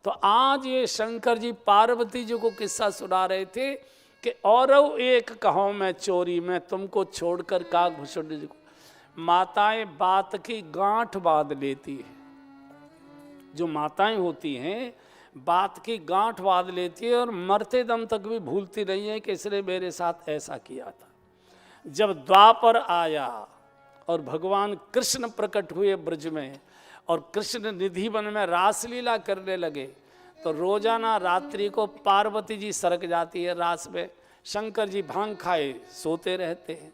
तो आज ये शंकर जी पार्वती जी को किस्सा सुना रहे थे कि और एक कहो मैं चोरी, मैं तुमको छोड़कर का घुसुड़ जी को। माताएं बात की गांठ बांध लेती है, जो माताएं होती हैं बात की गांठ बांध लेती है और मरते दम तक भी भूलती नहीं है कि इसने मेरे साथ ऐसा किया था। जब द्वापर आया और भगवान कृष्ण प्रकट हुए ब्रज में और कृष्ण निधि वन में रासलीला करने लगे, तो रोजाना रात्रि को पार्वती जी सरक जाती है रास में, शंकर जी भांग खाए सोते रहते हैं।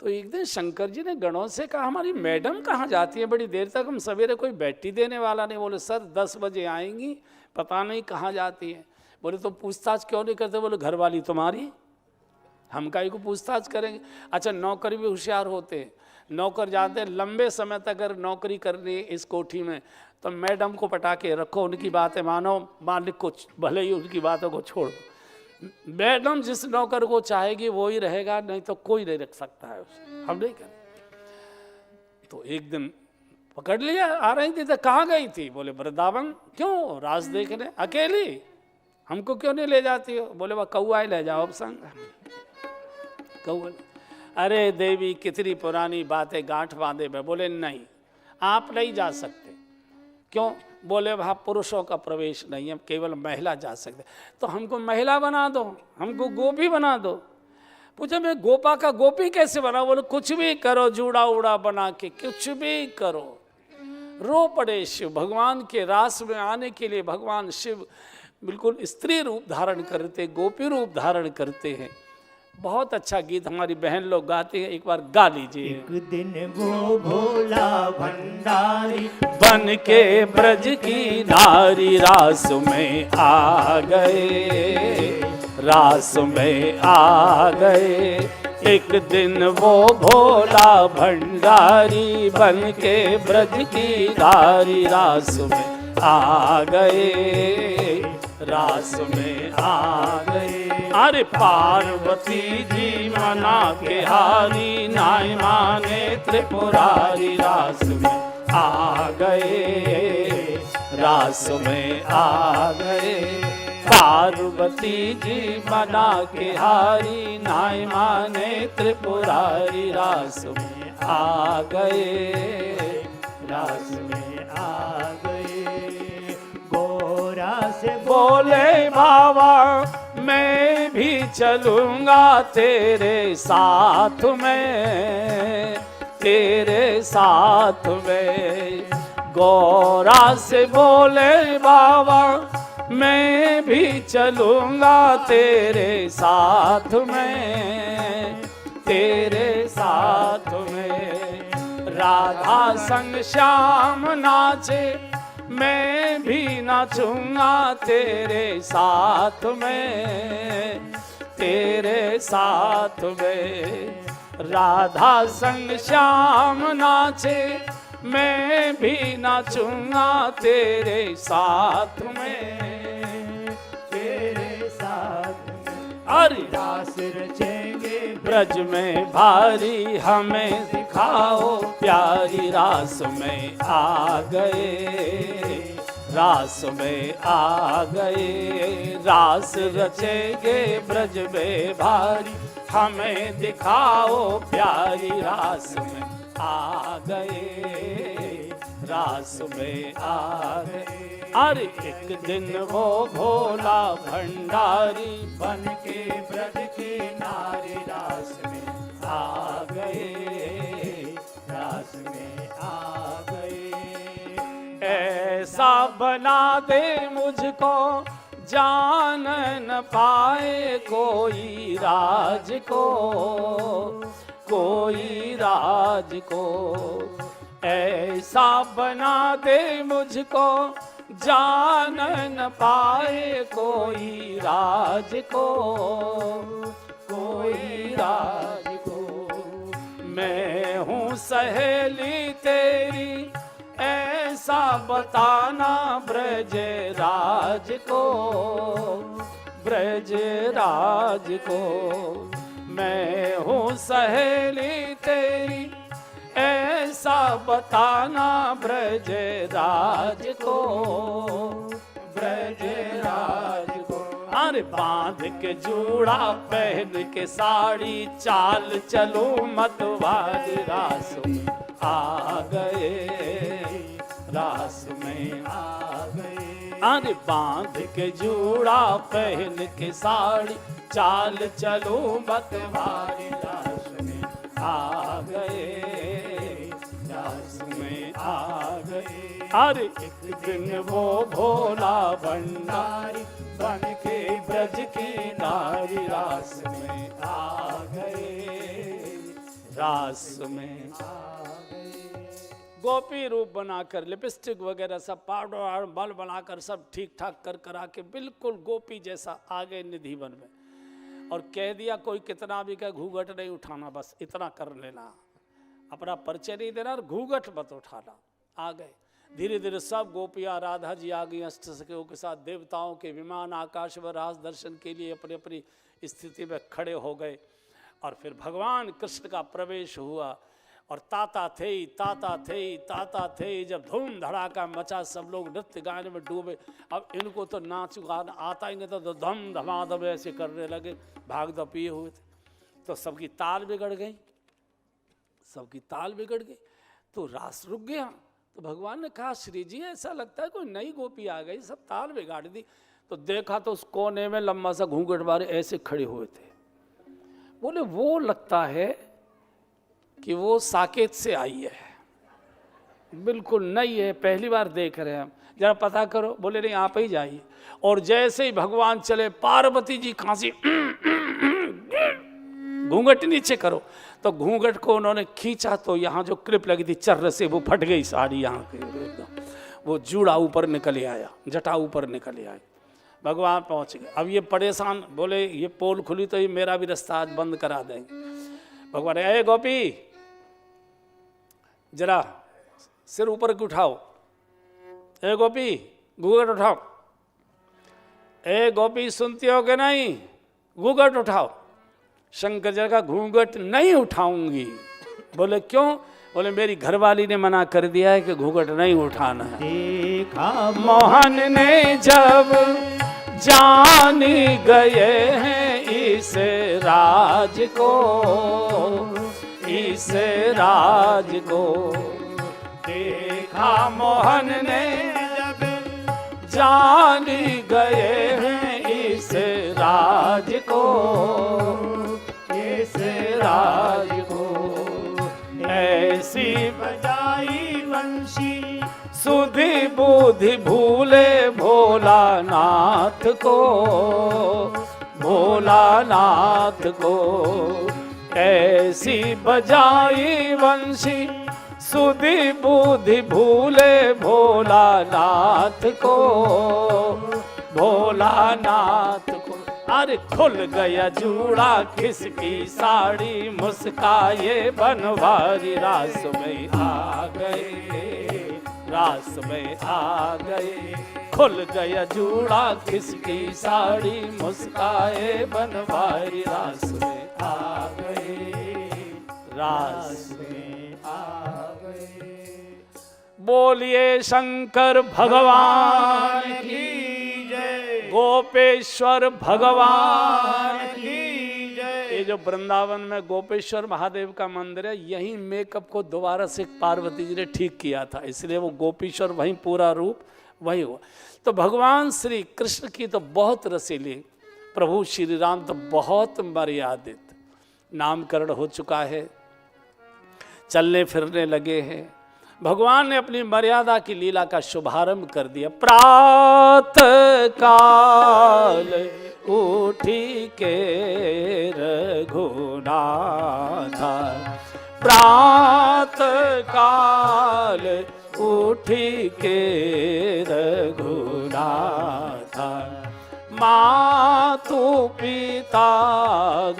तो एक दिन शंकर जी ने गणों से कहा हमारी मैडम कहाँ जाती है, बड़ी देर तक हम सवेरे कोई बैठी देने वाला नहीं। बोले सर 10 बजे आएंगी, पता नहीं कहाँ जाती है। बोले तो पूछताछ क्यों नहीं करते? बोले घर वाली तुम्हारी, हम काहे को पूछताछ करेंगे। अच्छा नौकर भी होशियार होते हैं, नौकर जाते हैं लंबे समय तक अगर नौकरी करनी इस कोठी में तो मैडम को पटा के रखो, उनकी बातें मानो, मालिक को भले ही उनकी बातों को छोड़ दो। मैडम जिस नौकर को चाहेगी वो ही रहेगा, नहीं तो कोई नहीं रख सकता है उसे, हम नहीं करें। तो एक दिन पकड़ लिया, आ रही थी तो कहाँ गई थी? बोले वृंदावन। क्यों? रास देखने। अकेली? हमको क्यों नहीं ले जाती हो? बोले वह कौआ ही ले जाओ अब संग। कौआ? अरे देवी कितनी पुरानी बातें गांठ बांधे में। बोले नहीं आप नहीं जा सकते। क्यों? बोले वहाँ पुरुषों का प्रवेश नहीं है, केवल महिला जा सकते। तो हमको महिला बना दो, हमको गोपी बना दो। पूछा मैं गोपा का गोपी कैसे बना? बोले कुछ भी करो, जूड़ा उड़ा बना के कुछ भी करो। रो पड़े शिव। भगवान के रास में आने के लिए भगवान शिव बिल्कुल स्त्री रूप धारण करते, गोपी रूप धारण करते हैं। बहुत अच्छा गीत हमारी बहन लोग गाते हैं, एक बार गा लीजिए। एक दिन वो भोला भंडारी बन के ब्रज की नारी रास में आ गए, रास में आ गए। एक दिन वो भोला भंडारी बन के ब्रज की नारी रास में आ गए, रास में आ गए। अरे पार्वती जी मना के हारी, नाय माने त्रिपुरारी रास में आ गए, रास में आ गए। पार्वती जी मना के हारी, नाय माने त्रिपुरारी रास में आ गए, रास में आ गए। गोरा से बोले बाबा मैं भी चलूंगा तेरे साथ में, तेरे साथ में। गौरा से बोले बाबा मैं भी चलूंगा तेरे साथ में, तेरे साथ में। राधा संग श्याम नाचे मैं भी नाचूंगा तेरे साथ में, तेरे साथ में। राधा संग श्याम नाचे मैं भी नाचूंगा तेरे साथ में, तेरे साथ में। अरे रास रचेंगे ब्रज में भारी, हमें दिखाओ प्यारी रास में आ गए, रास में आ गए। रास रचेंगे ब्रज में भारी, हमें दिखाओ प्यारी रास में आ गए, रास में आ गए। अरे एक दिन वो भोला भंडारी बन के ब्रज की नारी रास में आ गए, रास में आ गए। ऐसा बना दे मुझको जान न पाए कोई राज को, कोई राज को। ऐसा बना दे मुझको जान न पाए कोई राज को, कोई राज को। मैं हूँ सहेली तेरी ऐसा बताना ब्रज राज को, ब्रज राज को। मैं हूँ सहेली तेरी ऐसा बताना ब्रज राज को, अरे बांध के जूड़ा पहन के साड़ी, चाल चलो मतवारी, रास में आ गए, रास में आ गए। अरे बांध के जूड़ा पहन के साड़ी, चाल चलो मतवारी, रास में आ गए, रास में आ गए। अरे एक दिन वो भोला भंडारी बन के ब्रज की नारी, रास में आ गए, रास में आ गए। गोपी रूप बनाकर लिपस्टिक वगैरह सब पाउडर बल बनाकर सब ठीक ठाक कर करा के बिल्कुल गोपी जैसा आ गए निधि वन में। और कह दिया कोई कितना भी कहे घूंघट नहीं उठाना, बस इतना कर लेना, अपना परिचय नहीं देना और घूंघट मत उठाना। आ गए धीरे धीरे सब गोपियाँ, राधा जी आ गई अष्टसखियों के साथ, देवताओं के विमान आकाश व रास दर्शन के लिए अपनी अपनी स्थिति में खड़े हो गए। और फिर भगवान कृष्ण का प्रवेश हुआ और ताता थे जब धूम धड़ाका मचा, सब लोग नृत्य गाने में डूबे। अब इनको तो नाच गाना आता ही नहीं था, तो धम धमाधम ऐसे करने लगे, भाग दौड़ पिए हुए थे, तो सबकी ताल बिगड़ गई, सबकी ताल बिगड़ गई, तो रास रुक गया। तो भगवान ने कहा श्री जी ऐसा लगता है कोई नई गोपी आ गई, सब ताल बिगाड़ दी। तो देखा तो उस कोने में लंबा सा घूंघट वाले ऐसे खड़े हुए थे। बोले वो लगता है कि वो साकेत से आई है, बिल्कुल नई है, पहली बार देख रहे हैं हम, जरा पता करो। बोले नहीं आप ही जाइए। और जैसे ही भगवान चले, पार्वती जी खांसी, घूंघट नीचे करो, तो घूंघट को उन्होंने खींचा तो यहाँ जो क्लिप लगी थी चर्र से वो फट गई साड़ी, यहाँ के एकदम वो जूड़ा ऊपर निकल आया, जटा ऊपर निकल आई। भगवान पहुँच गए। अब ये परेशान, बोले ये पोल खुली तो ये मेरा भी रास्ता आज बंद करा देंगे। भगवान ए गोपी जरा सिर ऊपर की उठाओ, ए गोपी घूंघट उठाओ, ए गोपी सुनती हो कि नहीं, घूंघट उठाओ। शंकर जी का घूंघट नहीं उठाऊंगी। बोले क्यों? बोले मेरी घरवाली ने मना कर दिया है कि घूंघट नहीं उठाना है। देखा मोहन ने जब जान गए हैं इस राज को, इस राज को, देखा मोहन ने जब जान गए हैं इस राज को, इस राज को। ऐसी बजाई बंशी सुधि बुद्धि भूले भोलानाथ को, भोलानाथ को। ऐसी बजाई बंशी सुधि बुद्धि भूले भोलानाथ को, भोलानाथ को। अरे खुल गया जूड़ा खिसकी साड़ी, मुस्काए बनवारी, रास में आ गए, रास में आ गए। खुल गया जूड़ा खिसकी साड़ी, मुस्काए बनवारी, रास में आ गए, रास में आ गए। बोलिए शंकर भगवान की जय, गोपेश्वर भगवान की जय। ये जो वृंदावन में गोपेश्वर महादेव का मंदिर है, यही मेकअप को दोबारा से पार्वती जी ने ठीक किया था, इसलिए वो गोपेश्वर वहीं पूरा रूप वही हुआ। तो भगवान श्री कृष्ण की तो बहुत रसीली, प्रभु श्री राम तो बहुत मर्यादित, नामकरण हो चुका है, चलने फिरने लगे हैं। भगवान ने अपनी मर्यादा की लीला का शुभारंभ कर दिया। प्रातः काल उठी के रघुनाथ, प्रातः काल उठी के रघुनाथ। मातु पिता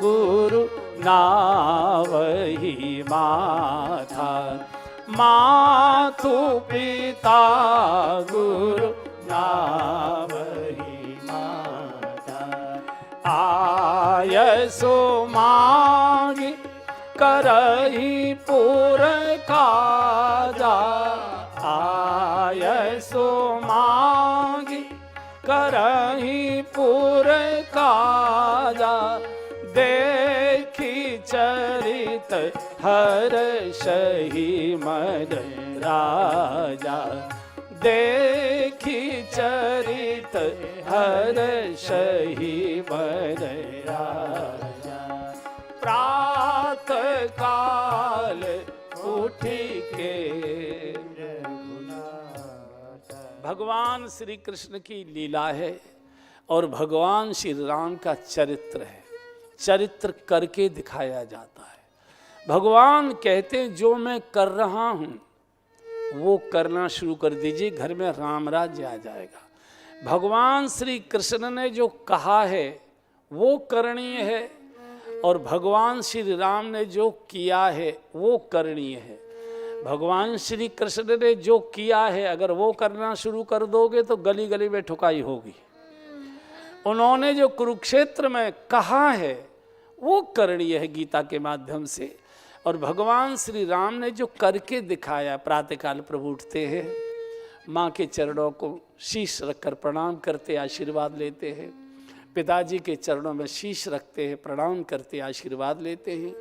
गुरु नावहि माथा, मातु पिता गुरु नावहि माता। आयसो मांगी करही पुर काजा, आयसो मांगी करही पुर काजा, देखी चरित हर्षहि मन राजा, देखी चरित हर्षहि मन राजा। प्रातः काल उठी के, भगवान श्री कृष्ण की लीला है और भगवान श्री राम का चरित्र है। चरित्र करके दिखाया जाता है। भगवान कहते हैं जो मैं कर रहा हूँ वो करना शुरू कर दीजिए, घर में राम राज्य आ जाएगा। भगवान श्री कृष्ण ने जो कहा है वो करणीय है और भगवान श्री राम ने जो किया है वो करणीय है। भगवान श्री कृष्ण ने जो किया है अगर वो करना शुरू कर दोगे तो गली गली में ठुकाई होगी। उन्होंने जो कुरुक्षेत्र में कहा है वो करणीय है गीता के माध्यम से, और भगवान श्री राम ने जो करके दिखाया। प्रातःकाल प्रभु उठते हैं, माँ के चरणों को शीश रखकर प्रणाम करते आशीर्वाद लेते हैं, पिताजी के चरणों में शीश रखते हैं, प्रणाम करते आशीर्वाद लेते हैं।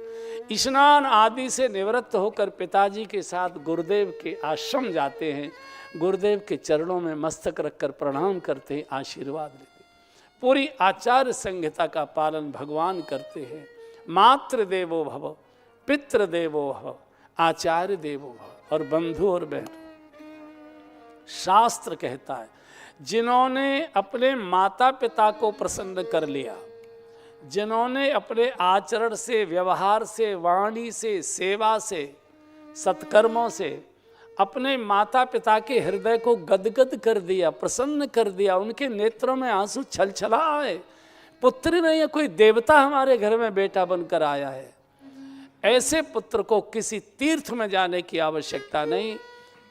स्नान आदि से निवृत्त होकर पिताजी के साथ गुरुदेव के आश्रम जाते हैं, गुरुदेव के चरणों में मस्तक रखकर प्रणाम करते हैं, आशीर्वाद लेते हैं। पूरी आचार संहिता का पालन भगवान करते हैं। मातृदेवो भव, पितृदेवो भव, आचार्य देवो भव। और बंधु और बहन, शास्त्र कहता है जिन्होंने अपने माता पिता को प्रसन्न कर लिया, जिन्होंने अपने आचरण से, व्यवहार से, वाणी से, सेवा से, सत्कर्मों से अपने माता पिता के हृदय को गदगद कर दिया, प्रसन्न कर दिया, उनके नेत्रों में आंसू छलछला आए। पुत्र नहीं है, कोई देवता हमारे घर में बेटा बनकर आया है। ऐसे पुत्र को किसी तीर्थ में जाने की आवश्यकता नहीं,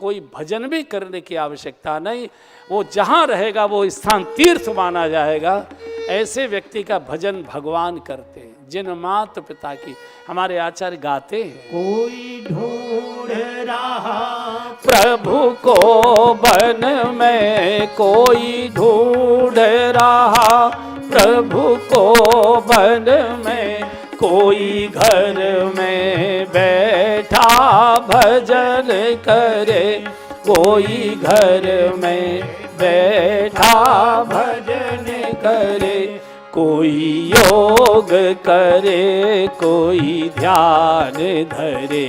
कोई भजन भी करने की आवश्यकता नहीं, वो जहाँ रहेगा वो स्थान तीर्थ माना जाएगा। ऐसे व्यक्ति का भजन भगवान करते हैं। जिन माता पिता की, हमारे आचार्य गाते हैं, कोई ढूंढ रहा प्रभु को वन में, कोई ढूंढ रहा प्रभु को वन में, कोई घर में बैठा भजन करे, कोई घर में बैठा भजन करे, कोई योग करे, कोई ध्यान धरे,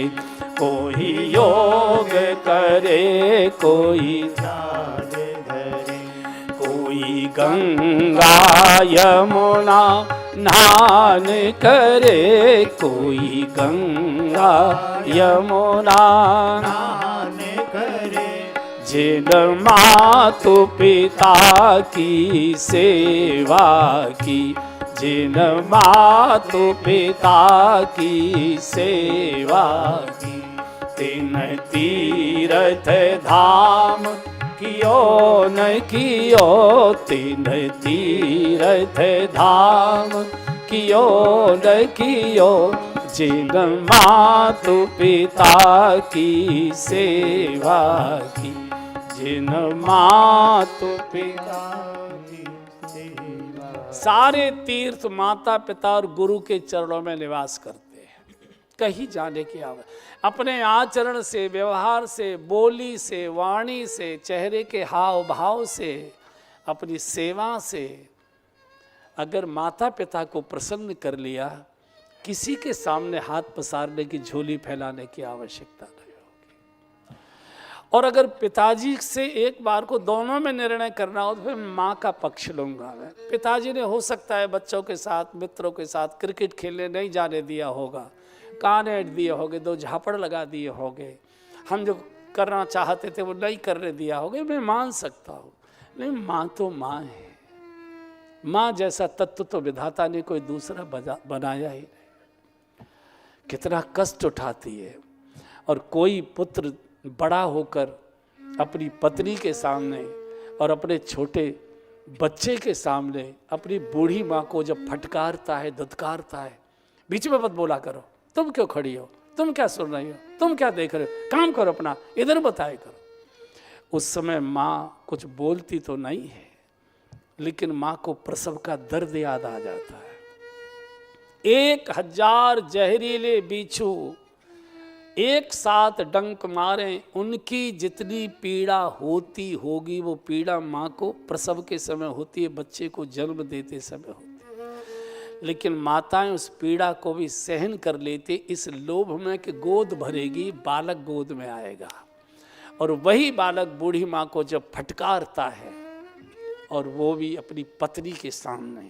कोई योग करे, कोई ध्यान धरे, कोई गंगा यमुना स्नान करे, कोई गंगा यमुना स्नान करे, जिन मातु पिता की सेवा की, जिन मातु पिता की सेवा की, तिन तीर्थ धाम कियो न कियो, तिन तीर्थ धाम कियो न कियो, जिन मातु पिता की सेवा की, जिन मातु पिता की सेवा। सारे तीर्थ माता पिता और गुरु के चरणों में निवास करते हैं, कहीं जाने की आवश्यकता। अपने आचरण से, व्यवहार से, बोली से, वाणी से, चेहरे के हाव भाव से, अपनी सेवा से अगर माता पिता को प्रसन्न कर लिया, किसी के सामने हाथ पसारने की, झोली फैलाने की आवश्यकता नहीं होगी। और अगर पिताजी से एक बार को दोनों में निर्णय करना हो तो फिर माँ का पक्ष लूँगा मैं। पिताजी ने हो सकता है बच्चों के साथ, मित्रों के साथ क्रिकेट खेलने नहीं जाने दिया होगा, कान ऐड दिए होंगे, 2 झापड़ लगा दिए होंगे, हम जो करना चाहते थे वो नहीं करने दिया होगा, मैं मान सकता हूँ। नहीं, माँ तो माँ है। माँ जैसा तत्व तो विधाता ने कोई दूसरा बनाया ही नहीं। कितना कष्ट उठाती है। और कोई पुत्र बड़ा होकर अपनी पत्नी के सामने और अपने छोटे बच्चे के सामने अपनी बूढ़ी माँ को जब फटकारता है, धुतकारता है, बीच में मत बोला करो, तुम क्यों खड़ी हो, तुम क्या सुन रही हो, तुम क्या देख रहे हो, काम करो अपना, इधर बताए करो। उस समय माँ कुछ बोलती तो नहीं है, लेकिन माँ को प्रसव का दर्द याद आ जाता है। 1000 जहरीले बिच्छू एक साथ डंक मारे, उनकी जितनी पीड़ा होती होगी वो पीड़ा माँ को प्रसव के समय होती है, बच्चे को जन्म देते समय होती है। लेकिन माताएं उस पीड़ा को भी सहन कर लेती इस लोभ में कि गोद भरेगी, बालक गोद में आएगा। और वही बालक बूढ़ी माँ को जब फटकारता है, और वो भी अपनी पत्नी के सामने,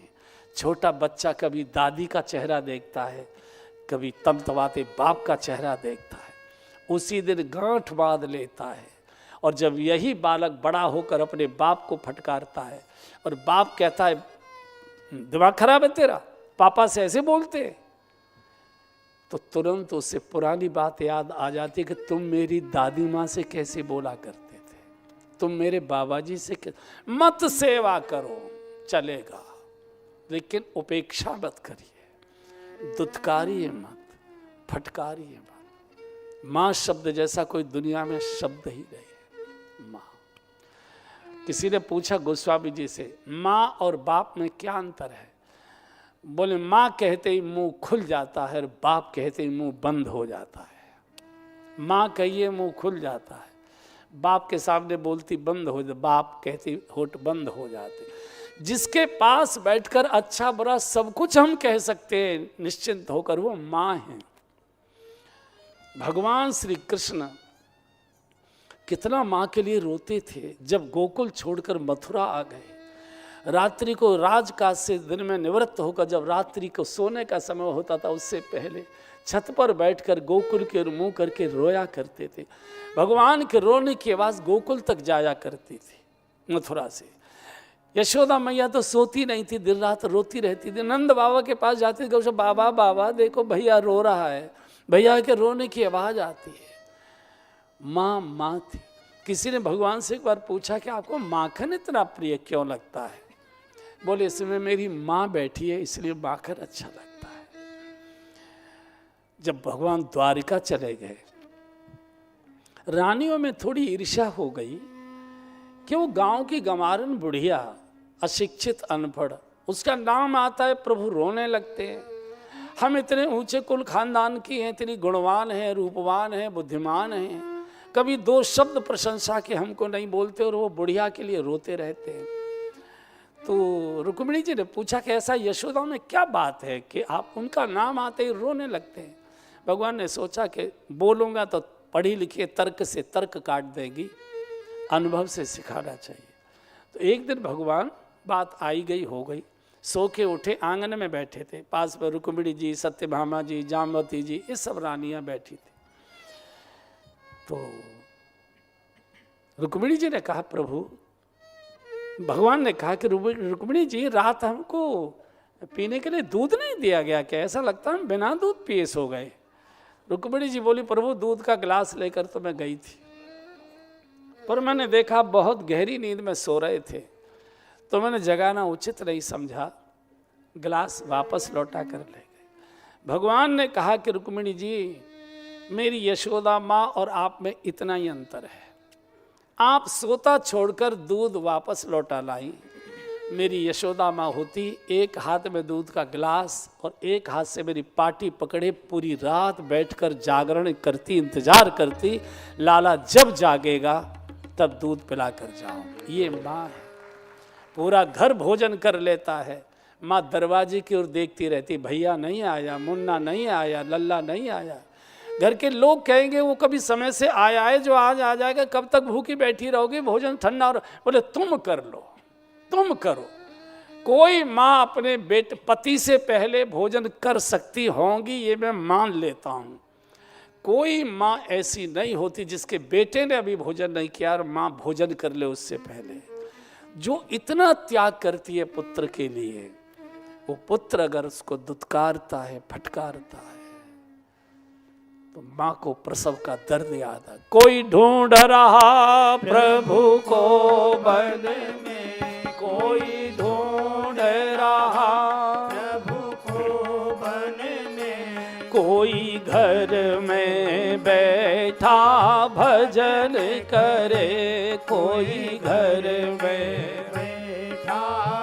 छोटा बच्चा कभी दादी का चेहरा देखता है, कभी तमतमाते बाप का चेहरा देखता है, उसी दिन गांठ बांध लेता है। और जब यही बालक बड़ा होकर अपने बाप को फटकारता है और बाप कहता है दिमाग खराब है तेरा, पापा से ऐसे बोलते, तो तुरंत उससे पुरानी बात याद आ जाती है कि तुम मेरी दादी माँ से कैसे बोला करते थे, तुम मेरे बाबा जी से मत सेवा करो चलेगा, लेकिन उपेक्षा मत करिए, दुत्कारिए मत, फटकारिए मत। माँ शब्द जैसा कोई दुनिया में शब्द ही नहीं है। माँ, किसी ने पूछा गोस्वामी जी से, माँ और बाप में क्या अंतर है? बोले माँ कहते ही मुंह खुल जाता है और बाप कहते ही मुंह बंद हो जाता है। माँ कहिए मुंह खुल जाता है, बाप के सामने बोलती बंद हो जाती, बाप कहती होठ बंद हो जाते। जिसके पास बैठकर अच्छा बुरा सब कुछ हम कह सकते हैं निश्चिंत होकर, वो माँ है। भगवान श्री कृष्ण कितना माँ के लिए रोते थे। जब गोकुल छोड़कर मथुरा आ गए, रात्रि को राजकाज से दिन में निवृत्त होकर जब रात्रि को सोने का समय होता था, उससे पहले छत पर बैठकर गोकुल के मुंह करके रोया करते थे। भगवान के रोने की आवाज़ गोकुल तक जाया करती थी मथुरा से। यशोदा मैया तो सोती नहीं थी, दिन रात रोती रहती थी। नंद बाबा के पास जाती थी, बाबा बाबा देखो भैया रो रहा है, भैया के रोने की आवाज़ आती है। माँ माँ थी। किसी ने भगवान से एक बार पूछा कि आपको माखन इतना प्रिय क्यों लगता है? बोले इसमें मेरी माँ बैठी है इसलिए माखन अच्छा लगता है। जब भगवान द्वारिका चले गए, रानियों में थोड़ी ईर्ष्या हो गई कि वो गांव की गंवारन बुढ़िया, अशिक्षित अनपढ़, उसका नाम आता है प्रभु रोने लगते हैं। हम इतने ऊंचे कुल खानदान की हैं, इतनी गुणवान हैं, रूपवान हैं, बुद्धिमान हैं, कभी दो शब्द प्रशंसा के हमको नहीं बोलते और वो बुढ़िया के लिए रोते रहते हैं। तो रुक्मिणी जी ने पूछा कि ऐसा यशोदा में क्या बात है कि आप उनका नाम आते ही रोने लगते हैं? भगवान ने सोचा कि बोलूँगा तो पढ़ी लिखी तर्क से तर्क काट देगी, अनुभव से सिखाना चाहिए। तो एक दिन भगवान, बात आई गई हो गई, सो के उठे, आंगन में बैठे थे, पास में रुक्मिणी जी, सत्यभामा जी, जामवती जी, ये सब रानियां बैठी थी। तो रुक्मिणी जी ने कहा प्रभु, भगवान ने कहा कि रुक्मिणी जी रात हमको पीने के लिए दूध नहीं दिया गया क्या? ऐसा लगता है बिना दूध पिए सो गए। रुक्मिणी जी बोली प्रभु दूध का गिलास लेकर तो मैं गई थी, पर मैंने देखा बहुत गहरी नींद में सो रहे थे, तो मैंने जगाना उचित नहीं समझा, गिलास वापस लौटा कर ले गए। भगवान ने कहा कि रुक्मिणी जी, मेरी यशोदा माँ और आप में इतना ही अंतर है, आप सोता छोड़कर दूध वापस लौटा लाई। मेरी यशोदा माँ होती एक हाथ में दूध का गिलास और एक हाथ से मेरी पाटी पकड़े पूरी रात बैठकर जागरण करती, इंतजार करती, लाला जब जागेगा तब दूध पिला कर जाओ। ये माँ है। पूरा घर भोजन कर लेता है, माँ दरवाजे की ओर देखती रहती, भैया नहीं आया, मुन्ना नहीं आया, लल्ला नहीं आया। घर के लोग कहेंगे वो कभी समय से आया है जो आज आ जाएगा, कब तक भूखी बैठी रहोगी, भोजन ठंडा। और बोले तुम कर लो, तुम करो। कोई माँ अपने बेटे पति से पहले भोजन कर सकती होंगी, ये मैं मान लेता हूँ। कोई माँ ऐसी नहीं होती जिसके बेटे ने अभी भोजन नहीं किया और माँ भोजन कर ले उससे पहले। जो इतना त्याग करती है पुत्र के लिए, वो पुत्र अगर उसको दुत्कारता है, फटकारता है, तो माँ को प्रसव का दर्द याद है। कोई ढूंढ रहा प्रभु को वन में, कोई ढूंढ रहा प्रभु को वन में, कोई घर में बैठा भजन करे, कोई घर में बैठा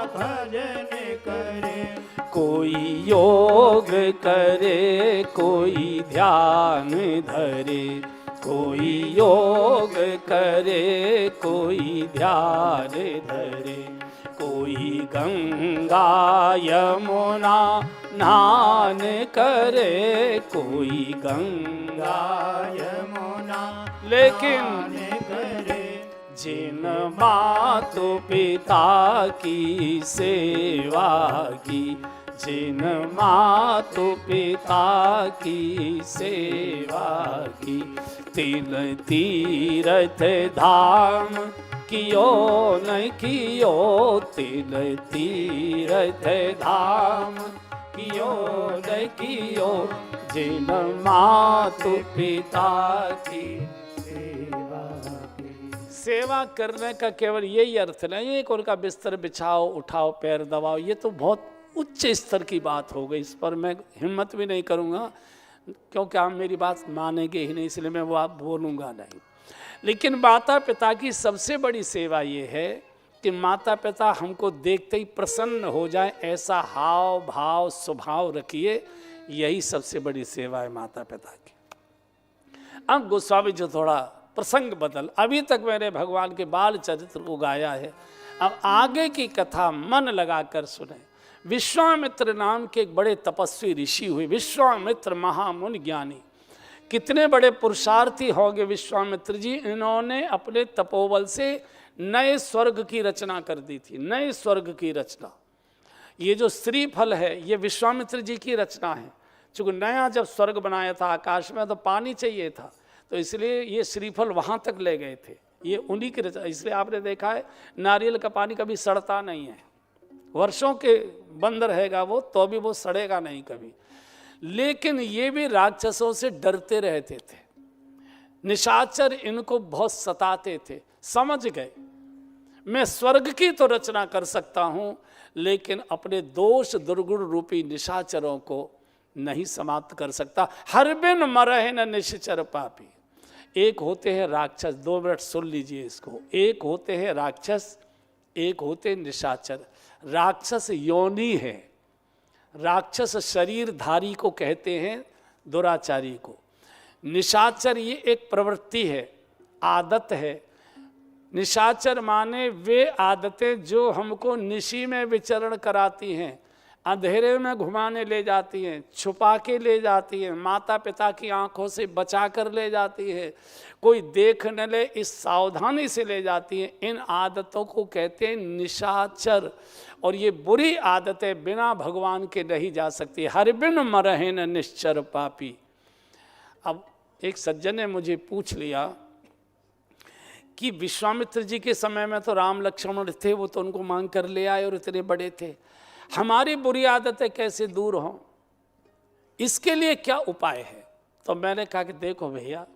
कोई योग करे, कोई ध्यान धरे, कोई योग करे, कोई ध्यान धरे, कोई गंगा यमुना स्नान करे, कोई गंगा यमुना लेकिन करे, जिन मातु पिता की सेवा की, जिन मातु पिता की सेवा की, तिन तीरथ धाम कियो न कियो, तिन तीरथ धाम कियो न कियो, जिन मातु पिता की सेवा की। सेवा करने का केवल यही अर्थ नहीं है कि उनका बिस्तर बिछाओ, उठाओ, पैर दबाओ, ये तो बहुत उच्च स्तर की बात हो गई। इस पर मैं हिम्मत भी नहीं करूँगा क्योंकि आप मेरी बात मानेंगे ही नहीं, इसलिए मैं वो आप बोलूँगा नहीं। लेकिन माता पिता की सबसे बड़ी सेवा ये है कि माता पिता हमको देखते ही प्रसन्न हो जाए, ऐसा हाव भाव स्वभाव रखिए, यही सबसे बड़ी सेवा है माता पिता की। अब गोस्वामी जी थोड़ा प्रसंग बदल, अभी तक मैंने भगवान के बाल चरित्र को गाया है, अब आगे की कथा मन लगाकर सुने। विश्वामित्र नाम के एक बड़े तपस्वी ऋषि हुए, विश्वामित्र महामुनि ज्ञानी, कितने बड़े पुरुषार्थी होंगे विश्वामित्र जी। इन्होंने अपने तपोबल से नए स्वर्ग की रचना कर दी थी, नए स्वर्ग की रचना। ये जो श्रीफल है ये विश्वामित्र जी की रचना है। चूँकि नया जब स्वर्ग बनाया था आकाश में तो पानी चाहिए था, तो इसलिए ये श्रीफल वहाँ तक ले गए थे, ये उन्हीं की रचना। इसलिए आपने देखा है नारियल का पानी कभी सड़ता नहीं है, वर्षों के बंद रहेगा वो तो भी वो सड़ेगा नहीं कभी। लेकिन ये भी राक्षसों से डरते रहते थे, निशाचर इनको बहुत सताते थे। समझ गए मैं स्वर्ग की तो रचना कर सकता हूँ, लेकिन अपने दोष दुर्गुण रूपी निशाचरों को नहीं समाप्त कर सकता। हर बिन मरहे न निशाचर पापी। एक होते हैं राक्षस, 2 मिनट सुन लीजिए इसको। एक होते हैं राक्षस, एक होते निशाचर। राक्षस योनि है, राक्षस शरीरधारी को कहते हैं, दुराचारी को। निशाचर ये एक प्रवृत्ति है, आदत है। निशाचर माने वे आदतें जो हमको निशी में विचरण कराती हैं, अंधेरे में घुमाने ले जाती हैं, छुपा के ले जाती हैं, माता पिता की आंखों से बचा कर ले जाती है, कोई देख न ले इस सावधानी से ले जाती हैं। इन आदतों को कहते हैं निशाचर। और ये बुरी आदतें बिना भगवान के नहीं जा सकती। हर बिन मरहे न निश्चर पापी। अब एक सज्जन ने मुझे पूछ लिया कि विश्वामित्र जी के समय में तो राम लक्ष्मण थे, वो तो उनको मांग कर ले आए और इतने बड़े थे, हमारी बुरी आदतें कैसे दूर हों, इसके लिए क्या उपाय है? तो मैंने कहा कि देखो भैया,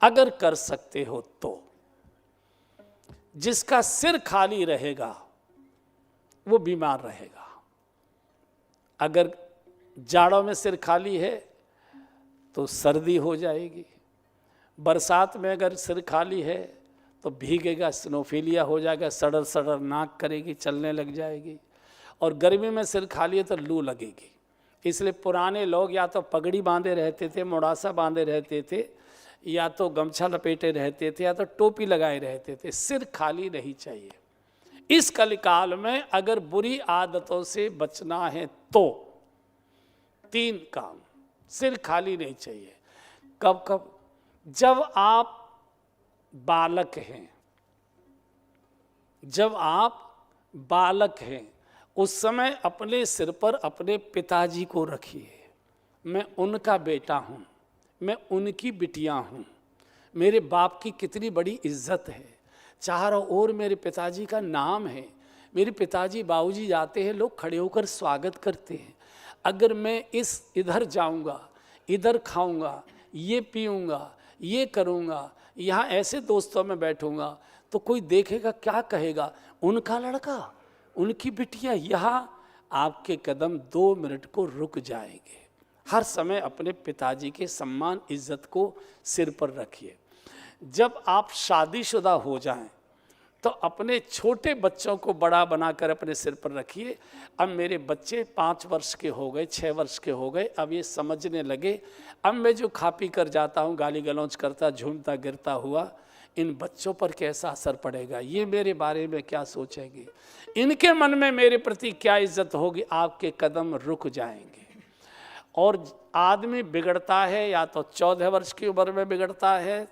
अगर कर सकते हो तो जिसका सिर खाली रहेगा वो बीमार रहेगा। अगर जाड़ों में सिर खाली है तो सर्दी हो जाएगी, बरसात में अगर सिर खाली है तो भीगेगा, स्नोफीलिया हो जाएगा, सड़र सड़र नाक करेगी, चलने लग जाएगी। और गर्मी में सिर खाली है तो लू लगेगी। इसलिए पुराने लोग या तो पगड़ी बांधे रहते थे, मुड़ासा बांधे रहते थे, या तो गमछा लपेटे रहते थे, या तो टोपी लगाए रहते थे। सिर खाली नहीं चाहिए। इस कलिकाल में अगर बुरी आदतों से बचना है तो 3 काम। सिर खाली नहीं चाहिए। कब कब? जब आप बालक हैं, जब आप बालक हैं उस समय अपने सिर पर अपने पिताजी को रखिए। मैं उनका बेटा हूँ, मैं उनकी बिटिया हूँ, मेरे बाप की कितनी बड़ी इज्जत है, चारों ओर मेरे पिताजी का नाम है, मेरे पिताजी बाबूजी जाते हैं, लोग खड़े होकर स्वागत करते हैं। अगर मैं इधर जाऊंगा, इधर खाऊंगा, ये पीऊंगा, ये करूंगा, यहाँ ऐसे दोस्तों में बैठूंगा तो कोई देखेगा क्या कहेगा, उनका लड़का, उनकी बिटिया। यहाँ आपके कदम 2 मिनट को रुक जाएंगे। हर समय अपने पिताजी के सम्मान इज्जत को सिर पर रखिए। जब आप शादीशुदा हो जाएं, तो अपने छोटे बच्चों को बड़ा बनाकर अपने सिर पर रखिए। अब मेरे बच्चे 5 वर्ष के हो गए, 6 वर्ष के हो गए, अब ये समझने लगे। अब मैं जो खा पी कर जाता हूँ, गाली गलौज करता, झूमता गिरता हुआ, इन बच्चों पर कैसा असर पड़ेगा, ये मेरे बारे में क्या सोचेंगे, इनके मन में मेरे प्रति क्या इज्जत होगी। आपके कदम रुक जाएंगे। और आदमी बिगड़ता है या तो 14 वर्ष की उम्र में बिगड़ता है,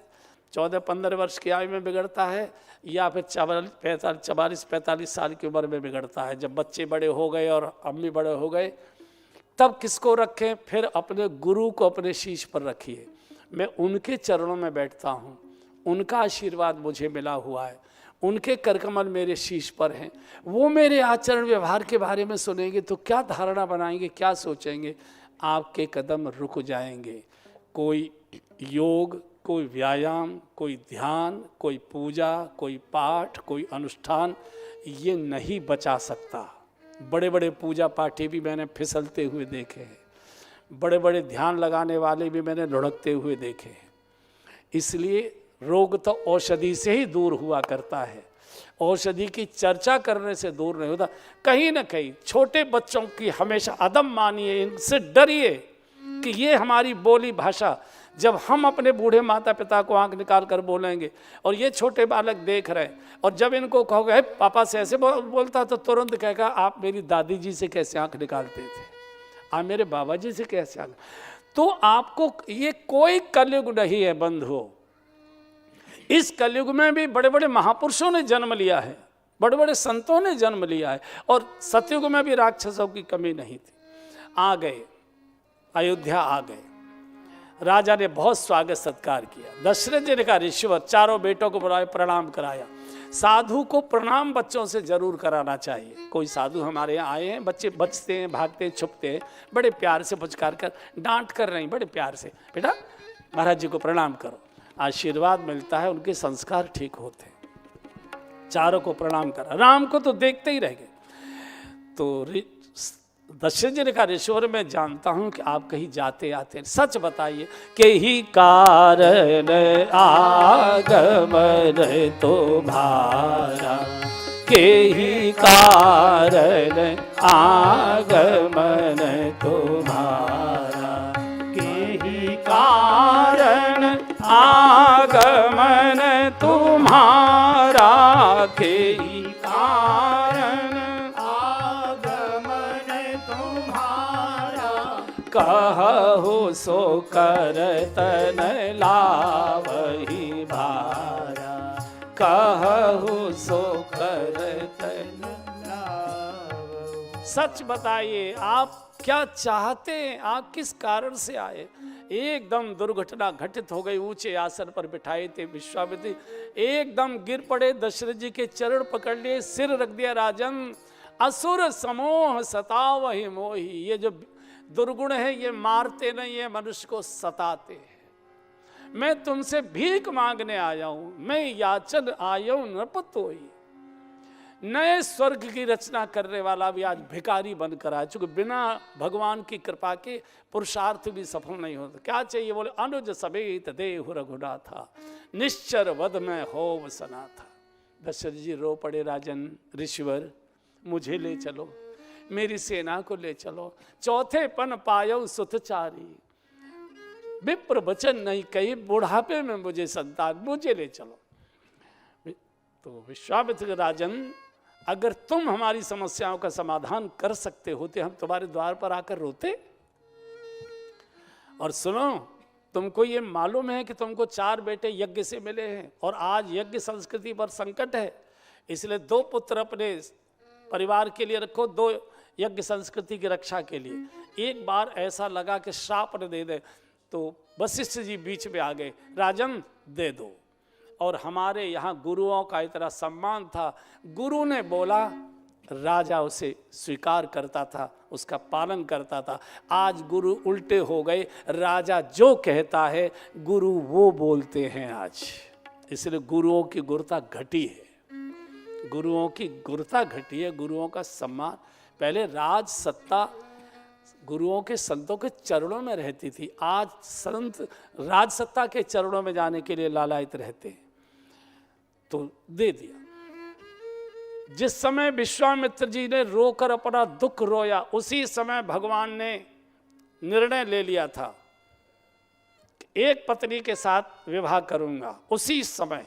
14-15 वर्ष की आयु में बिगड़ता है, या फिर 44-45 साल की उम्र में बिगड़ता है। जब बच्चे बड़े हो गए और अम्मी बड़े हो गए, तब किसको रखें? फिर अपने गुरु को अपने शीश पर रखिए। मैं उनके चरणों में बैठता हूँ, उनका आशीर्वाद मुझे मिला हुआ है, उनके करकमल मेरे शीश पर हैं। वो मेरे आचरण व्यवहार के बारे में सुनेंगे तो क्या धारणा बनाएंगे, क्या सोचेंगे? आपके कदम रुक जाएंगे। कोई योग, कोई व्यायाम, कोई ध्यान, कोई पूजा, कोई पाठ, कोई अनुष्ठान ये नहीं बचा सकता। बड़े बड़े पूजा पाठी भी मैंने फिसलते हुए देखे हैं, बड़े बड़े ध्यान लगाने वाले भी मैंने लुढ़कते हुए देखे हैं। इसलिए रोग तो औषधि से ही दूर हुआ करता है, औषधि की चर्चा करने से दूर नहीं होता। कहीं ना कहीं छोटे बच्चों की हमेशा अदब मानिए, इनसे डरिए कि ये हमारी बोली भाषा, जब हम अपने बूढ़े माता पिता को आंख निकाल कर बोलेंगे और ये छोटे बालक देख रहे हैं, और जब इनको कहोगे पापा से ऐसे बोलता, तो तुरंत कहेगा आप मेरी दादी जी से कैसे आंख निकालते थे, आप मेरे बाबा जी से कैसे आंख। तो आपको ये कोई कलयुग नहीं है बंधुओं। इस कलयुग में भी बड़े बड़े महापुरुषों ने जन्म लिया है, बड़े बड़े संतों ने जन्म लिया है, और सतयुग में भी राक्षसों की कमी नहीं थी। आ गए, अयोध्या आ गए, राजा ने बहुत स्वागत सत्कार किया। दशरथ जी ने कहा ऋषिवर, चारों बेटों को बुलाया, प्रणाम कराया। साधु को प्रणाम बच्चों से जरूर कराना चाहिए। कोई साधु हमारे यहाँ आए हैं, बच्चे बचते हैं, भागते हैं, छुपते हैं, बड़े प्यार से पुचकार कर, डांट कर नहीं, बड़े प्यार से, बेटा महाराज जी को प्रणाम करो, आशीर्वाद मिलता है, उनके संस्कार ठीक होते हैं। चारों को प्रणाम करा। राम को तो देखते ही रह गए। तो दशरथ जी ने कहा ऋषिवर, मैं जानता हूं कि आप कहीं जाते आते, सच बताइए। के ही कारण आगमन तुम्हारा, के ही कारण आगमन तुम्हारा, के ही कारण आगमन तुम्हारा, के ही कारण आगमन तुम्हारा, कहु सो करतन लावही भारा, कहु सो करतन लाव। सच बताइए, आप क्या चाहते हैं, आप किस कारण से आए? एकदम दुर्घटना घटित हो गई। ऊंचे आसन पर बिठाए थे विश्वामित्र, एकदम गिर पड़े, दशरथ जी के चरण पकड़ लिए, सिर रख दिया। राजन, असुर समोह सतावहि मोहि, ये जो दुर्गुण है ये मारते नहीं, ये मनुष्य को सताते हैं। मैं तुमसे भीख मांगने आया हूं, मैं याचन आयो नृपतोई। नए स्वर्ग की रचना करने वाला भी आज भिखारी बनकर आया, चूंकि बिना भगवान की कृपा के पुरुषार्थ भी सफल नहीं होता। क्या चाहिए? बोले अनुज समेत देहु रघुनाथा, निश्चर वध में होव सना था। दशरथ जी रो पड़े। राजन ऋषिवर, मुझे ले चलो, मेरी सेना को ले चलो। चौथे पन पायो सुतचारी, विप्र वचन नहीं कही, बुढ़ापे में मुझे संतान, मुझे ले चलो। तो विश्वामित्र राजन, अगर तुम हमारी समस्याओं का समाधान कर सकते होते, हम तुम्हारे द्वार पर आकर रोते। और सुनो, तुमको ये मालूम है कि तुमको 4 बेटे यज्ञ से मिले हैं, और आज यज्ञ संस्कृति पर संकट है, इसलिए 2 पुत्र अपने परिवार के लिए रखो, 2 यज्ञ संस्कृति की रक्षा के लिए। एक बार ऐसा लगा कि श्राप न दे दे, तो वशिष्ठ जी बीच में आ गए, राजन दे दो। और हमारे यहाँ गुरुओं का इतना सम्मान था, गुरु ने बोला, राजा उसे स्वीकार करता था, उसका पालन करता था। आज गुरु उल्टे हो गए, राजा जो कहता है गुरु वो बोलते हैं आज। इसलिए गुरुओं की गुरुता घटी है, गुरुओं की गुरुता घटी है, गुरुओं का सम्मान। पहले राज सत्ता गुरुओं के संतों के चरणों में रहती थी, आज संत राज सत्ता के चरणों में जाने के लिए लालायित रहते हैं। तो दे दिया। जिस समय विश्वामित्र जी ने रोकर अपना दुख रोया, उसी समय भगवान ने निर्णय ले लिया था कि एक पत्नी के साथ विवाह करूंगा। उसी समय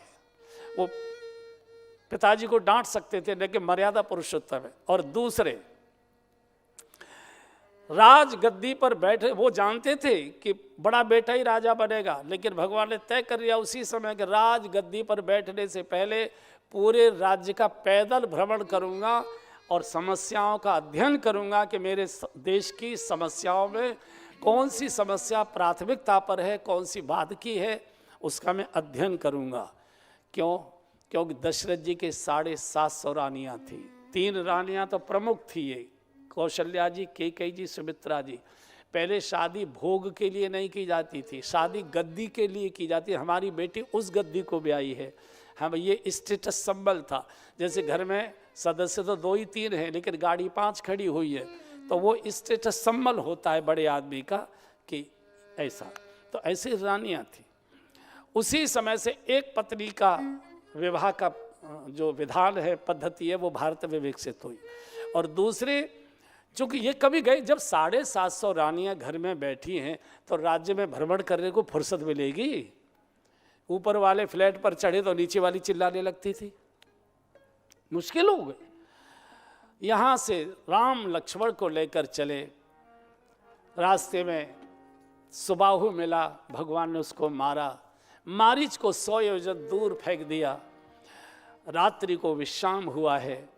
वो पिताजी को डांट सकते थे, लेकिन मर्यादा पुरुषोत्तम है। और दूसरे, राज गद्दी पर बैठे, वो जानते थे कि बड़ा बेटा ही राजा बनेगा, लेकिन भगवान ने तय कर लिया उसी समय कि राज गद्दी पर बैठने से पहले पूरे राज्य का पैदल भ्रमण करूंगा और समस्याओं का अध्ययन करूंगा कि मेरे देश की समस्याओं में कौन सी समस्या प्राथमिकता पर है, कौन सी बाद की है, उसका मैं अध्ययन करूंगा। क्यों? क्योंकि दशरथ जी के 750 रानियाँ थी। 3 रानियाँ तो प्रमुख थी, ये कौशल्या जी, कैकेयी जी, सुमित्रा जी। पहले शादी भोग के लिए नहीं की जाती थी, शादी गद्दी के लिए की जाती। हमारी बेटी उस गद्दी को ब्याही है। हम ये स्टेटस संबल था। जैसे घर में सदस्य तो 2 ही 3 हैं, लेकिन गाड़ी 5 खड़ी हुई है, तो वो स्टेटस संबल होता है बड़े आदमी का कि ऐसा। तो ऐसी रानियाँ थी। उसी समय से एक पत्नी का विवाह का जो विधान है, पद्धति है, वो भारत में विकसित हुई। और दूसरे, चूंकि ये कभी गए, जब 750 रानियां घर में बैठी हैं तो राज्य में भ्रमण करने को फुर्सत मिलेगी? ऊपर वाले फ्लैट पर चढ़े तो नीचे वाली चिल्लाने लगती थी, मुश्किल हो गई। यहां से राम लक्ष्मण को लेकर चले, रास्ते में सुबाहु मिला, भगवान ने उसको मारा, मारीच को 100 योजन दूर फेंक दिया। रात्रि को विश्राम हुआ है,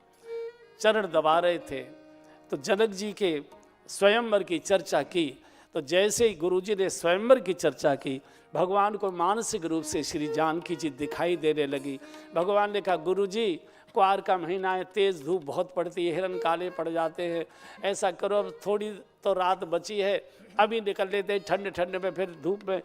चरण दबा रहे थे तो जनक जी के स्वयंवर की चर्चा की। तो जैसे ही गुरुजी ने स्वयंवर की चर्चा की, भगवान को मानसिक रूप से श्री जानकी जी दिखाई देने लगी। भगवान ने कहा, गुरुजी क्वार का महीना है, तेज़ धूप बहुत पड़ती है, हिरण काले पड़ जाते हैं, ऐसा करो, अब थोड़ी तो रात बची है, अभी निकल लेते हैं, ठंड ठंड में फिर धूप में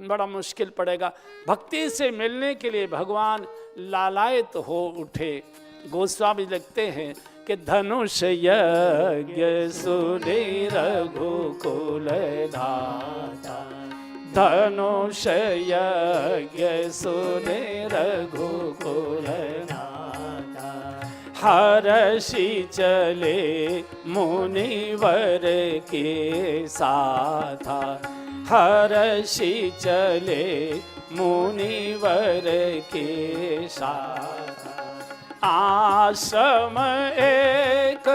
बड़ा मुश्किल पड़ेगा। भक्ति से मिलने के लिए भगवान लालायित हो उठे। गोस्वामी लिखते हैं कि धनुष यज्ञ सुने रघुकुल धाता, धनुष यज्ञ सुने रघुकुल धाता, हर्षि चले मुनिवर के साथा, हर्षि चले मुनिवर के साथा। आश्रम एक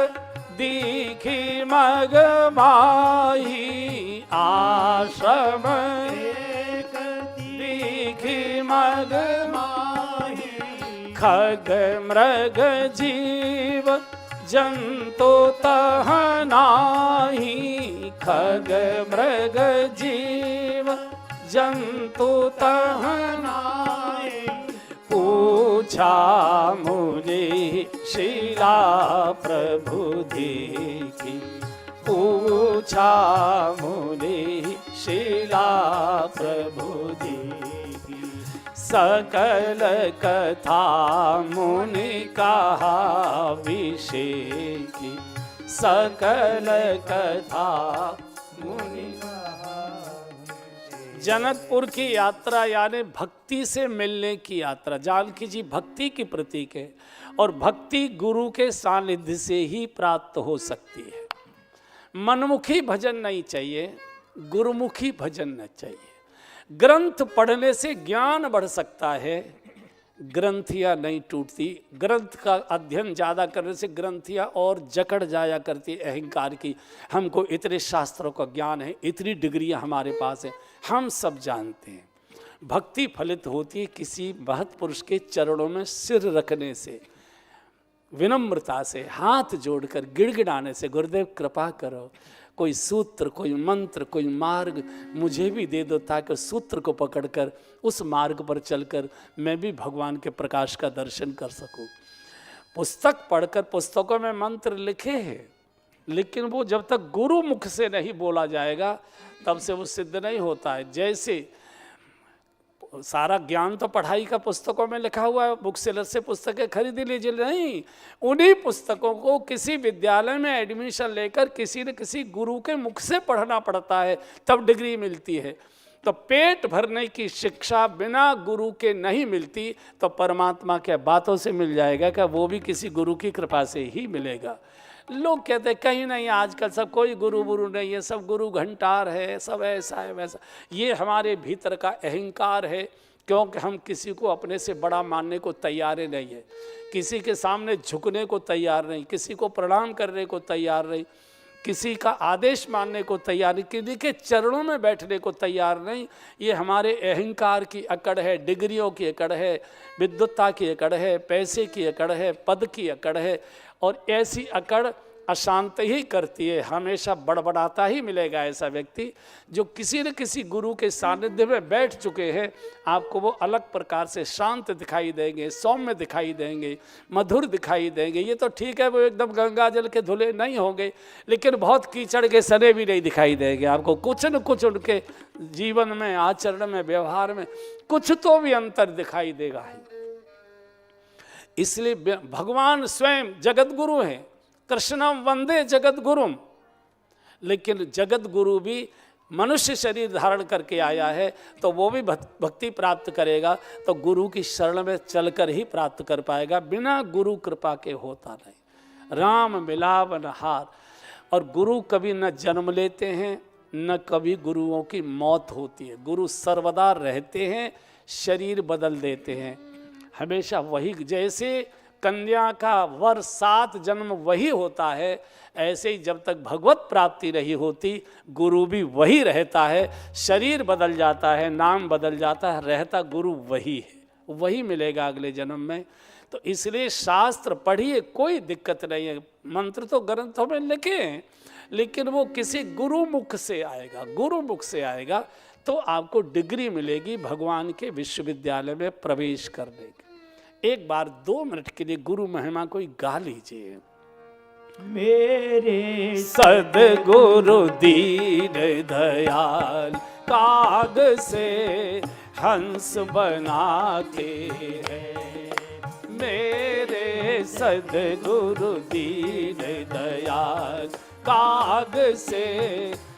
दीखी मग माही, आश्रम एक दीखी मग माही, खग मृग जीव जंतु तह नाही, खग मृग जीव जंतु तह नाही। पूछा मुनि शीला प्रभु देखी, पूछा मुनि शीला प्रभु देखी, सकल कथा मुनि कहा विषेकी, सकल कथा मुनि। जनकपुर की यात्रा यानी भक्ति से मिलने की यात्रा। जानकी जी भक्ति की प्रतीक है और भक्ति गुरु के सानिध्य से ही प्राप्त हो सकती है। मनमुखी भजन नहीं चाहिए, गुरुमुखी भजन नहीं चाहिए। ग्रंथ पढ़ने से ज्ञान बढ़ सकता है, ग्रंथियाँ नहीं टूटती। ग्रंथ का अध्ययन ज़्यादा करने से ग्रंथियाँ और जकड़ जाया करती अहंकार की। हमको इतने शास्त्रों का ज्ञान है, इतनी डिग्रियाँ हमारे पास हैं, हम सब जानते हैं। भक्ति फलित होती है किसी महत् पुरुष के चरणों में सिर रखने से, विनम्रता से, हाथ जोड़कर गिड़गिड़ाने से, गुरुदेव कृपा करो, कोई सूत्र, कोई मंत्र, कोई मार्ग मुझे भी दे दो, ताकि सूत्र को पकड़कर उस मार्ग पर चलकर मैं भी भगवान के प्रकाश का दर्शन कर सकूं। पुस्तक पढ़कर, पुस्तकों में मंत्र लिखे हैं, लेकिन वो जब तक गुरु मुख से नहीं बोला जाएगा तब से वो सिद्ध नहीं होता है। जैसे सारा ज्ञान तो पढ़ाई का पुस्तकों में लिखा हुआ है, बुक सेलर से पुस्तकें खरीद लीजिए, नहीं, उन्हीं पुस्तकों को किसी विद्यालय में एडमिशन लेकर किसी न किसी गुरु के मुख से पढ़ना पड़ता है, तब डिग्री मिलती है। तो पेट भरने की शिक्षा बिना गुरु के नहीं मिलती तो परमात्मा के बातों से मिल जाएगा क्या? वो भी किसी गुरु की कृपा से ही मिलेगा। लोग कहते हैं कहीं नहीं, आजकल सब कोई गुरु गुरु नहीं है, सब गुरु घंटार है, सब ऐसा है वैसा। ये हमारे भीतर का अहंकार है, क्योंकि हम किसी को अपने से बड़ा मानने को तैयार नहीं है, किसी के सामने झुकने को तैयार नहीं, किसी को प्रणाम करने को तैयार नहीं, किसी का आदेश मानने को तैयार नहीं, किसी के चरणों में बैठने को तैयार नहीं। ये हमारे अहंकार की अकड़ है, डिग्रियों की अकड़ है, विद्वत्ता की अकड़ है, पैसे की अकड़ है, पद की अकड़ है। और ऐसी अकड़ अशांत ही करती है, हमेशा बड़बड़ाता ही मिलेगा ऐसा व्यक्ति जो किसी न किसी गुरु के सानिध्य में बैठ चुके हैं। आपको वो अलग प्रकार से शांत दिखाई देंगे, सौम्य दिखाई देंगे, मधुर दिखाई देंगे। ये तो ठीक है, वो एकदम गंगा जल के धुले नहीं होंगे, लेकिन बहुत कीचड़ के सने भी नहीं दिखाई देंगे। आपको कुछ न कुछ उनके जीवन में, आचरण में, व्यवहार में कुछ तो भी अंतर दिखाई देगा ही। इसलिए भगवान स्वयं जगत गुरु हैं, कृष्णम वंदे जगत गुरुम। लेकिन जगत गुरु भी मनुष्य शरीर धारण करके आया है, तो वो भी भक्ति प्राप्त करेगा तो गुरु की शरण में चलकर ही प्राप्त कर पाएगा, बिना गुरु कृपा के होता नहीं। राम मिलावन हार। और गुरु कभी न जन्म लेते हैं, न कभी गुरुओं की मौत होती है। गुरु सर्वदा रहते हैं, शरीर बदल देते हैं, हमेशा वही। जैसे कन्या का वर 7 जन्म वही होता है, ऐसे ही जब तक भगवत प्राप्ति नहीं होती गुरु भी वही रहता है। शरीर बदल जाता है, नाम बदल जाता है, रहता गुरु वही है, वही मिलेगा अगले जन्म में। तो इसलिए शास्त्र पढ़िए, कोई दिक्कत नहीं है। मंत्र तो ग्रंथों में लिखे हैं, लेकिन वो किसी गुरु मुख से आएगा, गुरु मुख से आएगा तो आपको डिग्री मिलेगी भगवान के विश्वविद्यालय में प्रवेश करने की। एक बार 2 मिनट के लिए गुरु महिमा कोई गा लीजिए। मेरे सदगुरु दीन दयाल काग से हंस बनाते हैं। मेरे सदगुरु दीन दयाल काग से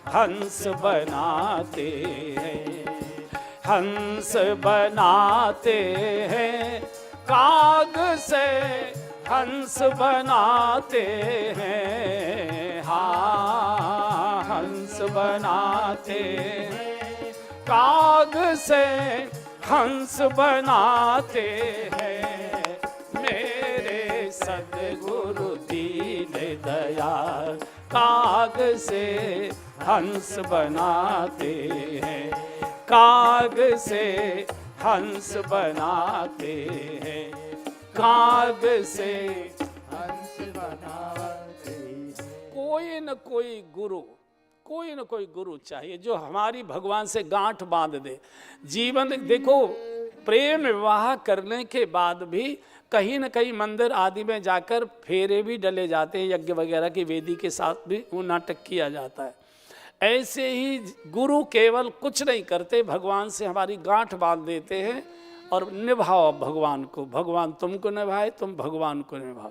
हंस बनाते हैं, हंस बनाते हैं, काग से हंस बनाते हैं। हाँ, हंस बनाते हैं, काग से हंस बनाते हैं। मेरे सदगुरु दीन दयाल काग से हंस बनाते हैं, काग से हंस बनाते हैं, काग से हंस बनाते हैं। कोई न कोई गुरु, कोई न कोई गुरु चाहिए जो हमारी भगवान से गांठ बांध दे। जीवन देखो, प्रेम विवाह करने के बाद भी कहीं न कहीं मंदिर आदि में जाकर फेरे भी डले जाते हैं, यज्ञ वगैरह की वेदी के साथ भी वो नाटक किया जाता है। ऐसे ही गुरु केवल कुछ नहीं करते, भगवान से हमारी गांठ बांध देते हैं और निभाओ भगवान को, भगवान तुमको निभाए, तुम भगवान को निभाओ।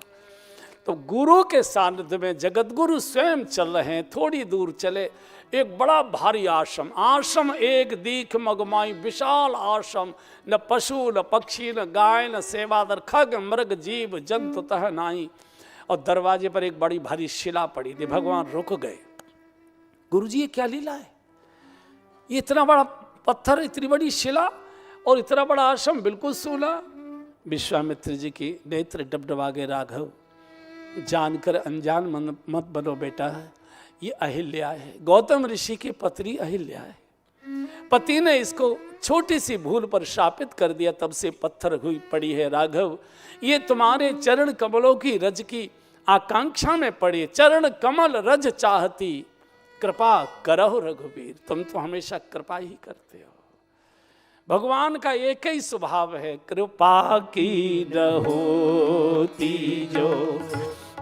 तो गुरु के सानिध्य में जगत गुरु स्वयं चल रहे हैं। थोड़ी दूर चले, एक बड़ा भारी आश्रम, आश्रम एक दीख मगमाई विशाल आश्रम, न पशु न पक्षी न गाय न सेवादर, खग मृग जीव जंतु तह नाई। और दरवाजे पर एक बड़ी भारी शिला पड़ी थी। भगवान रुक गए, गुरुजी ये क्या लीला है? ये इतना बड़ा पत्थर, इतनी बड़ी शिला और इतना बड़ा आश्रम बिल्कुल सूना। विश्वामित्र जी की नेत्र डबडबा गए। राघव, जानकर अनजान मत बनो बेटा, ये अहिल्या है, गौतम ऋषि की पत्नी अहिल्या है। पति ने इसको छोटी सी भूल पर शापित कर दिया, तब से पत्थर हुई पड़ी है। राघव, ये तुम्हारे चरण कमलों की रज की आकांक्षा में पड़ी, चरण कमल रज चाहती, कृपा करहो रघुवीर। तुम तो हमेशा कृपा ही करते हो। भगवान का एक ही स्वभाव है, कृपा की न होती जो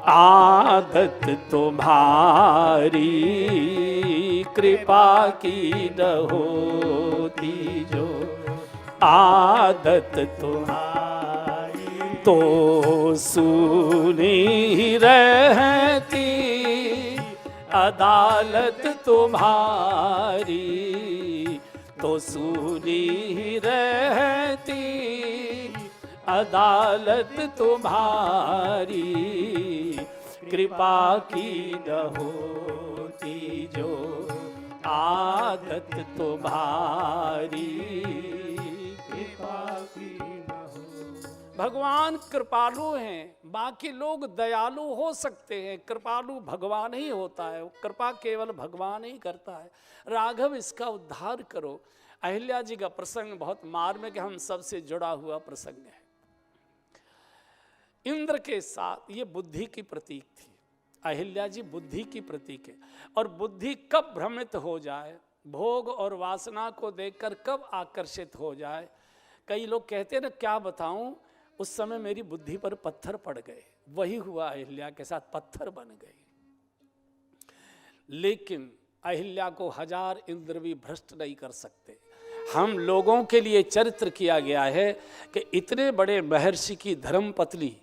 आदत तुम्हारी, कृपा की न होती जो आदत तुम्हारी, तो सुनी रहती अदालत तुम्हारी, तो सूनी ही रहती अदालत तुम्हारी, कृपा की न होती जो आदत तुम्हारी, कृपा की न हो। भगवान कृपालु हैं, बाकी लोग दयालु हो सकते हैं, कृपालु भगवान ही होता है, कृपा केवल भगवान ही करता है। राघव इसका उद्धार करो। अहिल्या जी का प्रसंग बहुत मार्मिक, हम सबसे जुड़ा हुआ प्रसंग है। इंद्र के साथ ये बुद्धि की प्रतीक थी, अहिल्या जी बुद्धि की प्रतीक है। और बुद्धि कब भ्रमित हो जाए, भोग और वासना को देखकर कब आकर्षित हो जाए। कई लोग कहते हैं ना, क्या बताऊं, उस समय मेरी बुद्धि पर पत्थर पड़ गए। वही हुआ अहिल्या के साथ, पत्थर बन गए। लेकिन अहिल्या को हजार इंद्र भी भ्रष्ट नहीं कर सकते। हम लोगों के लिए चरित्र किया गया है कि इतने बड़े महर्षि की धर्मपत्नी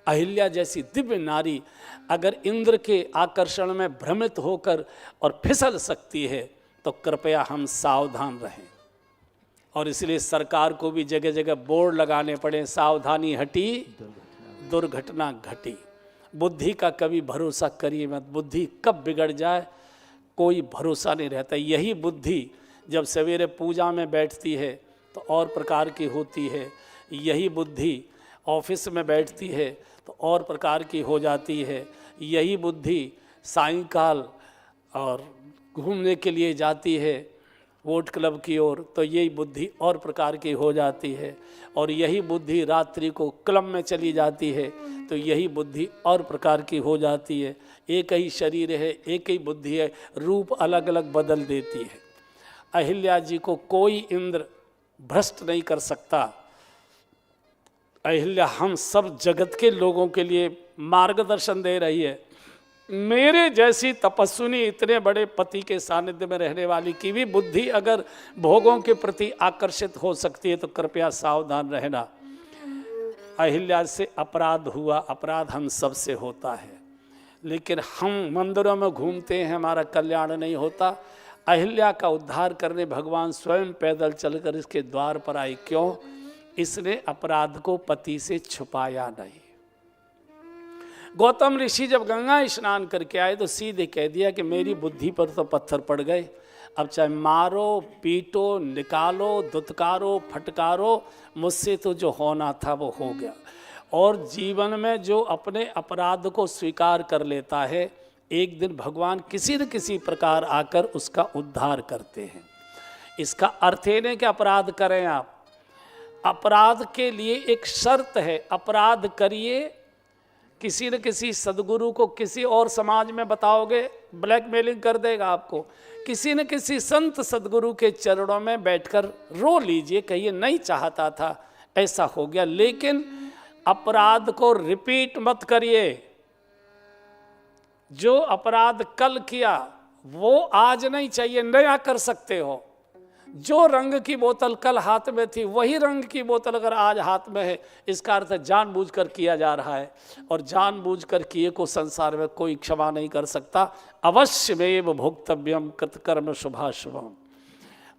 अहिल्या जैसी दिव्य नारी अगर इंद्र के आकर्षण में भ्रमित होकर और फिसल सकती है, तो कृपया हम सावधान रहें। और इसलिए सरकार को भी जगह जगह बोर्ड लगाने पड़े, सावधानी हटी दुर्घटना घटी। बुद्धि का कभी भरोसा करिए मत, बुद्धि कब बिगड़ जाए कोई भरोसा नहीं रहता। यही बुद्धि जब सवेरे पूजा में बैठती है तो और प्रकार की होती है, यही बुद्धि ऑफिस में बैठती है तो और प्रकार की हो जाती है, यही बुद्धि सायंकाल और घूमने के लिए जाती है वोट क्लब की ओर, तो यही बुद्धि और प्रकार की हो जाती है। और यही बुद्धि रात्रि को क्लब में चली जाती है तो यही बुद्धि और प्रकार की हो जाती है। एक ही शरीर है, एक ही बुद्धि है, रूप अलग अलग बदल देती है। अहिल्या जी को कोई इंद्र भ्रष्ट नहीं कर सकता। अहिल्या हम सब जगत के लोगों के लिए मार्गदर्शन दे रही है। मेरे जैसी तपस्विनी, इतने बड़े पति के सानिध्य में रहने वाली की भी बुद्धि अगर भोगों के प्रति आकर्षित हो सकती है तो कृपया सावधान रहना। अहिल्या से अपराध हुआ, अपराध हम सब से होता है, लेकिन हम मंदिरों में घूमते हैं, हमारा कल्याण नहीं होता। अहिल्या का उद्धार करने भगवान स्वयं पैदल चलकर इसके द्वार पर आए। क्यों? इसने अपराध को पति से छुपाया नहीं। गौतम ऋषि जब गंगा स्नान करके आए तो सीधे कह दिया कि मेरी बुद्धि पर तो पत्थर पड़ गए, अब चाहे मारो पीटो निकालो दुत्कारो फटकारो, मुझसे तो जो होना था वो हो गया। और जीवन में जो अपने अपराध को स्वीकार कर लेता है, एक दिन भगवान किसी न किसी प्रकार आकर उसका उद्धार करते हैं। इसका अर्थ ये नहीं कि अपराध करें आप, अपराध के लिए एक शर्त है। अपराध करिए, किसी न किसी सदगुरु को किसी और समाज में बताओगे, ब्लैकमेलिंग कर देगा आपको। किसी न किसी संत सदगुरु के चरणों में बैठकर रो लीजिए, कहिए नहीं चाहता था, ऐसा हो गया। लेकिन अपराध को रिपीट मत करिए। जो अपराध कल किया वो आज नहीं चाहिए, नया कर सकते हो। जो रंग की बोतल कल हाथ में थी वही रंग की बोतल अगर आज हाथ में है, इसका अर्थ जानबूझकर किया जा रहा है। और जानबूझकर किए को संसार में कोई क्षमा नहीं कर सकता। अवश्यमेव भोक्तव्यम कृतकर्म शुभाशुभम।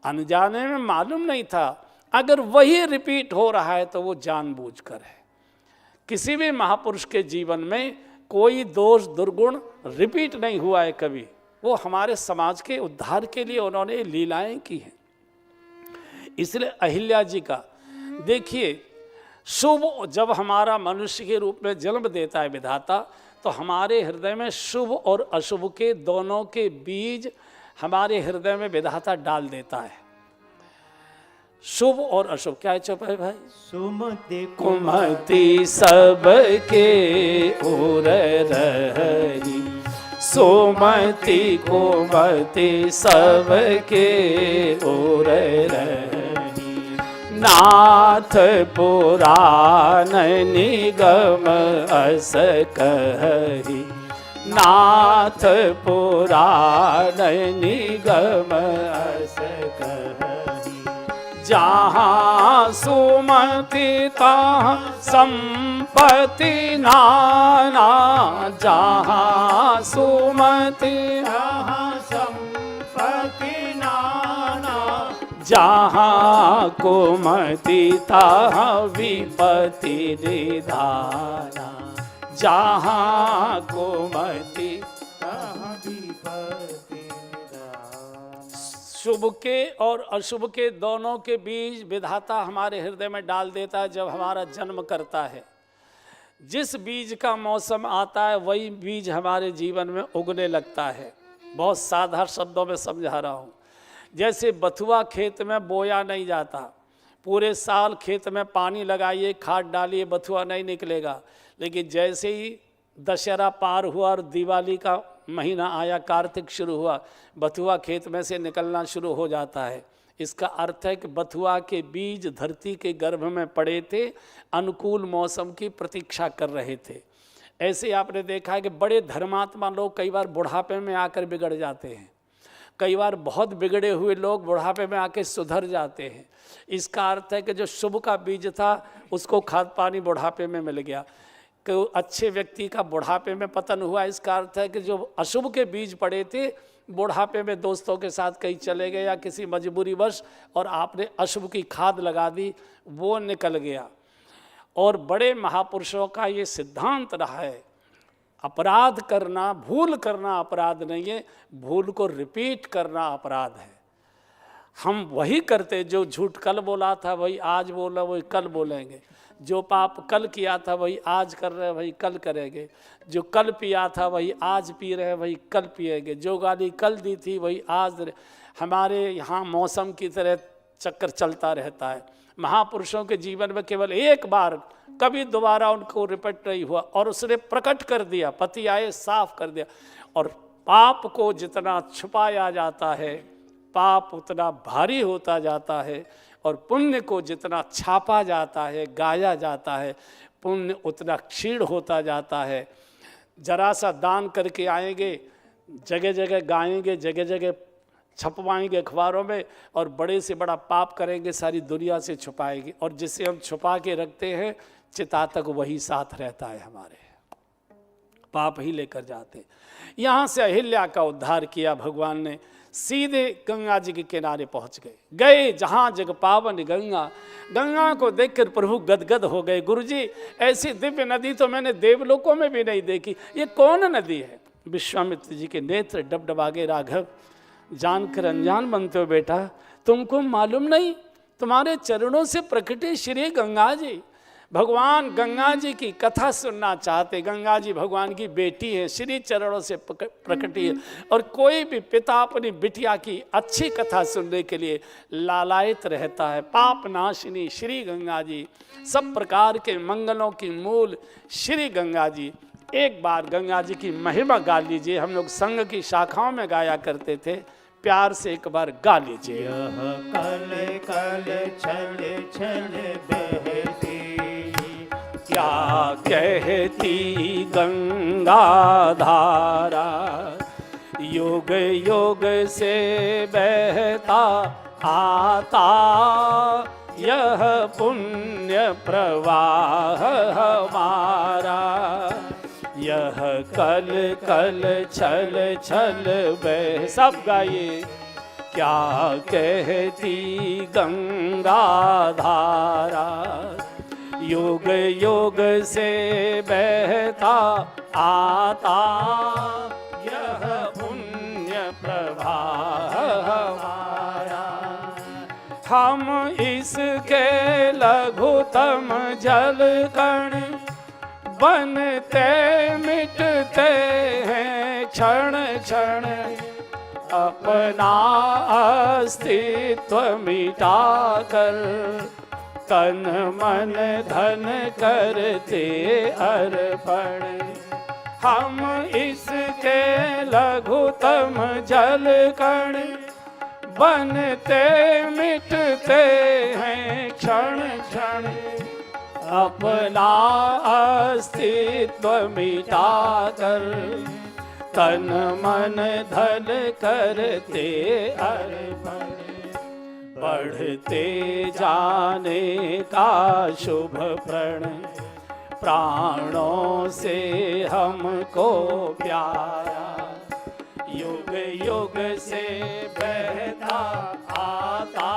अनजाने में मालूम नहीं था, अगर वही रिपीट हो रहा है तो वो जानबूझकर है। किसी भी महापुरुष के जीवन में कोई दोष दुर्गुण रिपीट नहीं हुआ है कभी। वो हमारे समाज के उद्धार के लिए उन्होंने लीलाएं की हैं। इसलिए अहिल्या जी का देखिए, शुभ जब हमारा मनुष्य के रूप में जन्म देता है विधाता, तो हमारे हृदय में शुभ और अशुभ के दोनों के बीज हमारे हृदय में विधाता डाल देता है। शुभ और अशुभ क्या है चुप है भाई? सुमति कुमति सबके ओर रही, सुमति कुमति सबके ओर रही, नाथ पुराण निगम अस कही, नाथ पुराण निगम अस कही। जहाँ सुमति तहाँ संपत्ति नाना, जहाँ सुमति तहाँ संपत्ति नाना, जहाँ कुमति तहाँ विपत्ति निधाना, जहाँ कुमति तहाँ विपत्ति निधाना। शुभ के और अशुभ के दोनों के बीज विधाता हमारे हृदय में डाल देता है जब हमारा जन्म करता है। जिस बीज का मौसम आता है वही बीज हमारे जीवन में उगने लगता है। बहुत साधारण शब्दों में समझा रहा हूँ। जैसे बथुआ खेत में बोया नहीं जाता, पूरे साल खेत में पानी लगाइए, खाद डालिए, बथुआ नहीं निकलेगा। लेकिन जैसे ही दशहरा पार हुआ और दिवाली का महीना आया, कार्तिक शुरू हुआ, बथुआ खेत में से निकलना शुरू हो जाता है। इसका अर्थ है कि बथुआ के बीज धरती के गर्भ में पड़े थे, अनुकूल मौसम की प्रतीक्षा कर रहे थे। ऐसे आपने देखा है कि बड़े धर्मात्मा लोग कई बार बुढ़ापे में आकर बिगड़ जाते हैं, कई बार बहुत बिगड़े हुए लोग बुढ़ापे में आके सुधर जाते हैं। इसका अर्थ है कि जो शुभ का बीज था उसको खाद पानी बुढ़ापे में मिल गया, कि अच्छे व्यक्ति का बुढ़ापे में पतन हुआ। इसका अर्थ है कि जो अशुभ के बीज पड़े थे बुढ़ापे में दोस्तों के साथ कहीं चले गए या किसी मजबूरीवश और आपने अशुभ की खाद लगा दी, वो निकल गया। और बड़े महापुरुषों का ये सिद्धांत रहा है, अपराध करना, भूल करना अपराध नहीं है, भूल को रिपीट करना अपराध है। हम वही करते, जो झूठ कल बोला था वही आज बोला, वही कल बोलेंगे। जो पाप कल किया था वही आज कर रहे वही कल करेंगे। जो कल पिया था वही आज पी रहे वही कल पिएंगे। जो गाली कल दी थी वही आज। हमारे यहाँ मौसम की तरह चक्कर चलता रहता है। महापुरुषों के जीवन में केवल एक बार, कभी दोबारा उनको रिपीट नहीं हुआ और उसने प्रकट कर दिया, पति आए साफ कर दिया। और पाप को जितना छुपाया जाता है पाप उतना भारी होता जाता है, और पुण्य को जितना छापा जाता है, गाया जाता है, पुण्य उतना क्षीण होता जाता है। जरा सा दान करके आएंगे, जगह जगह गाएंगे, जगह जगह छपवाएंगे अखबारों में, और बड़े से बड़ा पाप करेंगे, सारी दुनिया से छुपाएंगे। और जिसे हम छुपा के रखते हैं चिता तक वही साथ रहता है, हमारे पाप ही लेकर जाते हैं। यहाँ से अहिल्या का उद्धार किया भगवान ने, सीधे गंगा जी के किनारे पहुंच गए जहाँ जग पावन गंगा। गंगा को देखकर प्रभु गदगद हो गए। गुरुजी, ऐसी दिव्य नदी तो मैंने देवलोकों में भी नहीं देखी, ये कौन नदी है? विश्वामित्र जी के नेत्र डबडबागे। राघव, जानकर अनजान बनते हो बेटा, तुमको मालूम नहीं, तुम्हारे चरणों से प्रकटे श्री गंगा जी। भगवान गंगा जी की कथा सुनना चाहते। गंगा जी भगवान की बेटी है, श्री चरणों से प्रकटी है। और कोई भी पिता अपनी बिटिया की अच्छी कथा सुनने के लिए लालायित रहता है। पाप नाशिनी श्री गंगा जी, सब प्रकार के मंगलों की मूल श्री गंगा जी। एक बार गंगा जी की महिमा गा लीजिए, हम लोग संघ की शाखाओं में गाया करते थे, प्यार से एक बार गा लीजिए। यह कल कल छल छल बहती, क्या कहती गंगा धारा, युग युग से बहता आता यह पुण्य प्रवाह हमारा। यह कल कल छल छल बह, सब गाइए। क्या कहती गंगा धारा, युग युग से बहता आता यह पुण्य प्रवाह हमारा। हम इसके लघुतम जल कण, बनते मिटते हैं क्षण क्षण, अपना अस्तित्व मिटाकर तन मन धन करते अर्पण। हम इसके लघुतम जल कण, बनते मिटते हैं क्षण क्षण, अपना अस्तित्व मिटाकर तन मन धन करते अर्पण। बढ़ते जाने का शुभ प्रण, प्राणों से हमको प्यारा। युग युग से बहता आता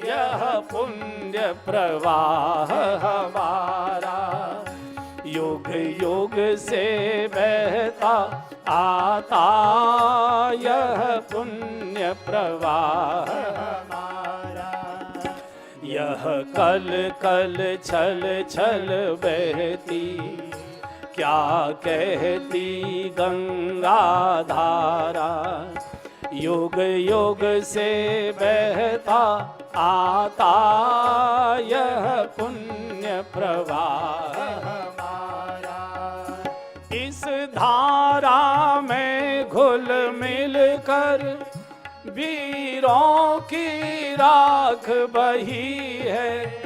यह पुण्य प्रवाह हमारा। युग युग से बहता आता यह पुण्य प्रवाह हमारा। यह कल कल छल छल बहती क्या कहती गंगा धारा। युग युग से बहता आता यह पुण्य प्रवाह हमारा। इस धारा में घुल मिल कर वीरों की राख बही है।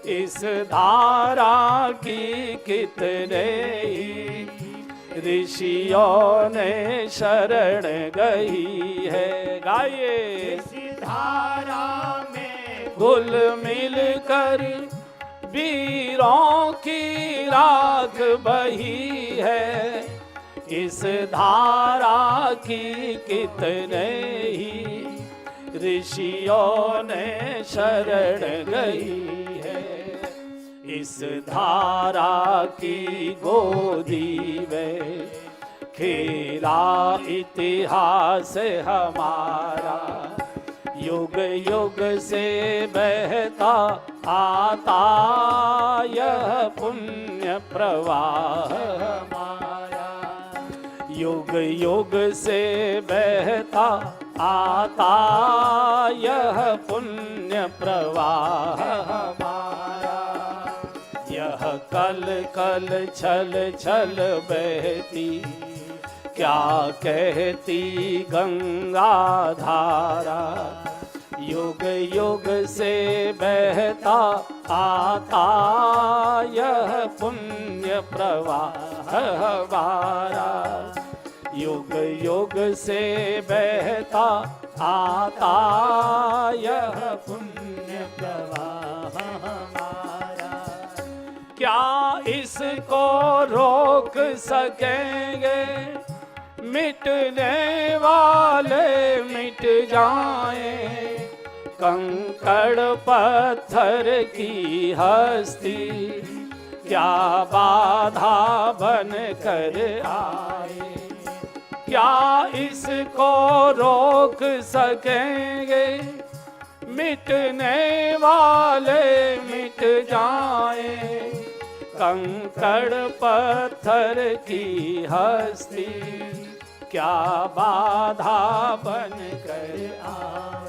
इस धारा की कितने ही ऋषियों ने शरण गई है। गाइए। इस धारा में घुल मिल कर वीरों की राख बही है। इस धारा की कितने ही ऋषियों ने शरण गई है। इस धारा की गोदी में खेला इतिहास हमारा। युग युग से बहता आता यह पुण्य प्रवाह हमारा। युग युग से बहता आता यह पुण्य प्रवाह हमारा। यह कल कल छल छल बहती क्या कहती गंगा धारा। युग युग से बहता आता यह पुण्य प्रवाह हमारा। युग युग से बहता आता यह पुण्य प्रवाह हमारा। क्या इसको रोक सकेंगे? मिटने वाले मिट जाएं। कंकड़ पत्थर की हस्ती क्या बाधा बन कर आए। क्या इसको रोक सकेंगे? मिटने वाले मिट जाएं। कंकड़ पत्थर की हस्ती क्या बाधा बन कर आए।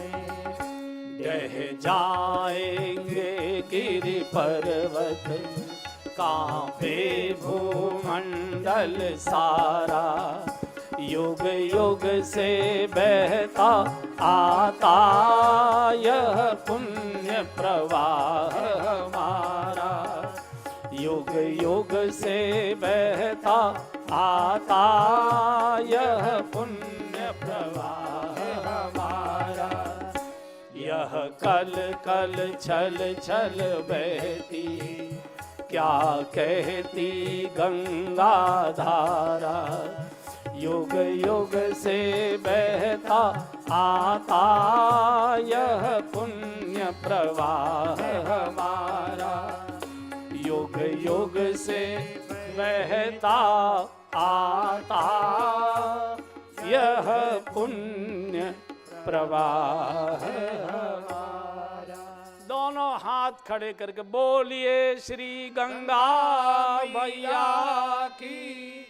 ढह जाएंगे गिरि पर्वत कांपे भूमंडल सारा। युग युग से बहता आता यह पुण्य प्रवाह हमारा। युग युग से बहता आता यह पुण्य प्रवाह हमारा। यह कल कल छल छल बहती क्या कहती गंगा धारा। युग युग से बहता आता यह पुण्य प्रवाह हमारा। युग युग से बहता आता यह पुण्य प्रवाह हमारा। दोनों हाथ खड़े करके बोलिए श्री गंगा मैया की।